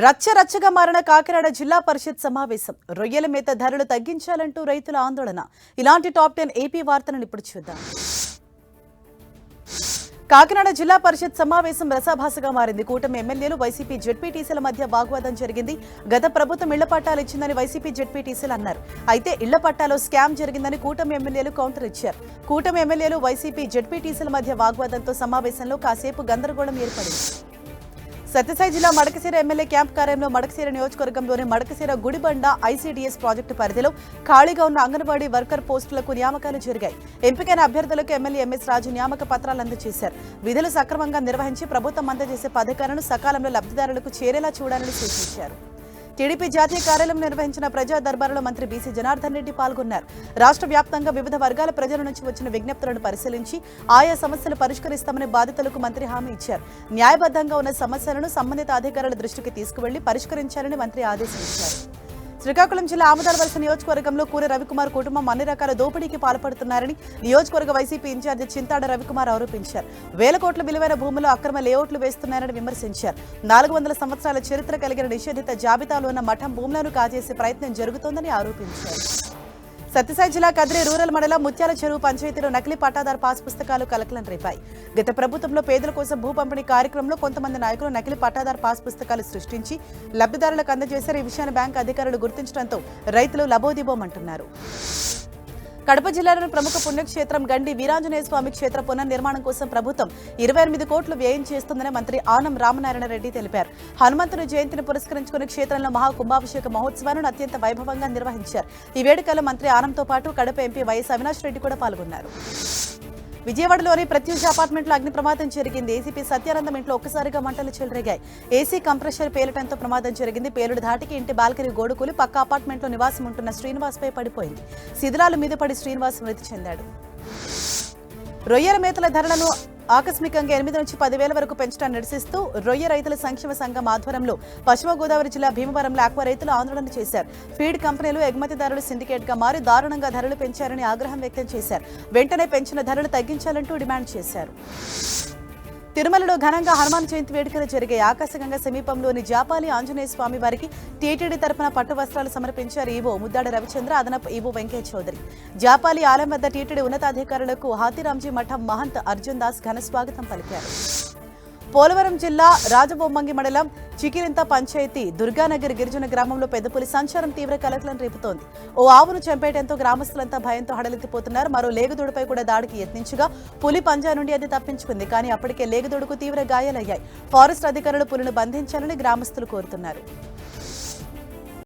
రచ్చరచ్చగా మారిన కాకినాడ జిల్లా పరిషత్ సమావేశం. రొయ్యల మేత ధరలు తగ్గించాలంటూ రైతుల ఆందోళన. ఇలాంటి టాప్ 10 ఏపీ వార్తలను ఇప్పుడు చూద్దాం. కాకినాడ జిల్లా పరిషత్ సమావేశం రసాభాసగా మారింది. కూటమి ఎమ్మెల్యేలు, వైసీపీ జెడ్పీటీసీల మధ్య వాగ్వాదం జరిగింది. గత ప్రభుత్వం ఇళ్ల పట్టాలు ఇచ్చిందని వైసీపీ జెడ్పీటీసీలు అన్నారు. అయితే ఇళ్ల పట్టాలో స్కామ్ జరిగిందని కూటమి ఎమ్మెల్యేలు కౌంటర్ ఇచ్చారు. కూటమి ఎమ్మెల్యేలు, వైసీపీ జెడ్పీటీసీల మధ్య వాగ్వాదంతో సమావేశంలో కాసేపు గందరగోళం ఏర్పడింది. సత్యసాయి జిల్లా మడకశిర ఎమ్మెల్యే క్యాంప్ కార్యంలో మడకశిర నియోజకవర్గంలోని మడకశిర గుడిబండ ఐసీడీఎస్ ప్రాజెక్టు పరిధిలో ఖాళీగా ఉన్న అంగన్వాడీ వర్కర్ పోస్టులకు నియామకాలు జరిగాయి. ఎంపికైన అభ్యర్థులకు ఎమ్మెల్యే ఎంఎస్ రాజు నియామక పత్రాలు అందజేశారు. విధులు సక్రమంగా నిర్వహించి ప్రభుత్వం అందజేసే పథకాలను సకాలంలో లబ్ధిదారులకు చేరేలా చూడాలని సూచించారు. టీడీపీ జాతీయ కార్యాలయం నిర్వహించిన ప్రజా దర్బారులో మంత్రి బీసీ జనార్దన్ రెడ్డి పాల్గొన్నారు. రాష్ట్ర వ్యాప్తంగా వివిధ వర్గాల ప్రజల నుంచి వచ్చిన విజ్ఞప్తులను పరిశీలించి ఆయా సమస్యలు పరిష్కరిస్తామని బాధితులకు మంత్రి హామీ ఇచ్చారు. న్యాయబద్ధంగా ఉన్న సమస్యలను సంబంధిత అధికారుల దృష్టికి తీసుకువెళ్లి పరిష్కరించాలని మంత్రి ఆదేశించారు. శ్రీకాకుళం జిల్లా ఆమదాలవలస నియోజకవర్గంలో కూర రవికుమార్ కుటుంబం అన్ని రకాల దోపిడీకి పాల్పడుతున్నారని నియోజకవర్గ వైసీపీ ఇన్ఛార్జి చింతాడ రవికుమార్ ఆరోపించారు. వేల కోట్ల విలువైన భూములు అక్రమ లేఅవుట్లు వేస్తున్నారని విమర్శించారు. 400 సంవత్సరాల చరిత్ర కలిగిన నిషేధిత జాబితాలో ఉన్న మఠం భూములను కాజేసే ప్రయత్నం జరుగుతోందని ఆరోపించారు. సత్యసాయి జిల్లా కదిరి రూరల్ మండలం ముత్యాల చెరువు పంచాయతీలో నకిలీ పట్టాదారు పాస్ పుస్తకాలు కలకలం రేపాయి. గత ప్రభుత్వంలో పేదల కోసం భూ పంపిణీ కార్యక్రమంలో కొంతమంది నాయకులు నకిలీ పట్టాదారు పాస్ పుస్తకాలు సృష్టించి లబ్ధిదారులకు అందజేశారు. ఈ విషయాన్ని బ్యాంకు అధికారులు గుర్తించడంతో రైతులు లబోదిబోమంటున్నారు. కడప జిల్లాలోని ప్రముఖ పుణ్యక్షేత్రం గండి వీరాంజనేయ స్వామి క్షేత్ర పునర్నిర్మాణం కోసం ప్రభుత్వం 28 కోట్లు వ్యయం చేస్తుందని మంత్రి ఆనం రామనారాయణ రెడ్డి తెలిపారు. హనుమంతుని జయంతిని పురస్కరించుకుని క్షేత్రంలో మహాకుంభాభిషేక మహోత్సవాలను అత్యంత వైభవంగా నిర్వహించారు. ఈ వేడుకల్లో మంత్రి ఆనంతో పాటు కడప ఎంపీ వైఎస్ అవినాష్ రెడ్డి కూడా పాల్గొన్నారు. విజయవాడలోని ప్రత్యూష అపార్ట్మెంట్లో అగ్ని ప్రమాదం జరిగింది. ఏసీపీ సత్యానందం ఇంట్లో ఒక్కసారిగా మంటలు చెలరేగాయి. ఏసీ కంప్రెషర్ పేలటంతో ప్రమాదం జరిగింది. పేలుడు ధాటికి ఇంటి బాల్కనీ గోడకూలి పక్క అపార్ట్మెంట్లో నివాసం ఉంటున్న శ్రీనివాస్ పై పడిపోయింది. శిథిలాల మీద పడి శ్రీనివాస్ మృతి చెందాడు. రొయ్యల మేతల ధరలను ఆకస్మికంగా 8 నుంచి 10,000 వరకు పెంచడాన్ని నిరసిస్తూ రొయ్య రైతుల సంక్షేమ సంఘం ఆధ్వర్యంలో పశ్చిమ గోదావరి జిల్లా భీమవరంలో ఆక్వా రైతులు ఆందోళన చేశారు. ఫీడ్ కంపెనీలు ఎగుమతిదారులు సిండికేట్ గా మారి దారుణంగా ధరలు పెంచారని ఆగ్రహం వ్యక్తం చేశారు. వెంటనే పెంచిన ధరలు తగ్గించాలంటూ డిమాండ్ చేశారు. తిరుమలలో ఘనంగా హనుమాన్ జయంతి వేడుకలు జరిగాయి. ఆకాశగంగా సమీపంలోని జాపాలి ఆంజనేయ స్వామి వారికి టీటీడీ తరపున పట్టు వస్త్రాలు సమర్పించారు ఈవో ముద్దాడ రవిచంద్ర, అదనపు ఈవో వెంకయ్య చౌదరి. జాపాలి ఆలయం వద్ద టీటీడీ ఉన్నతాధికారులకు హాతీరాంజీ మఠం మహంత్ అర్జున్ దాస్ ఘన స్వాగతం పలికారు. పోలవరం జిల్లా రాజబొమ్మంగి మండలం చికిరింత పంచాయతీ దుర్గానగర్ గిరిజన గ్రామంలో పెద్ద పులి సంచారం తీవ్ర కలకలం రేపుతోంది. ఓ ఆవును చంపేయడంతో గ్రామస్తులంతా భయంతో హడలెత్తిపోతున్నారు. మరో లేగుదొడుపై కూడా దాడికి యత్నించగా పులి పంజా నుండి అది తప్పించుకుంది. కానీ అప్పటికే లేగుదొడుకు తీవ్ర గాయాలయ్యాయి. ఫారెస్ట్ అధికారులు పులిని బంధించాలని గ్రామస్తులు కోరుతున్నారు.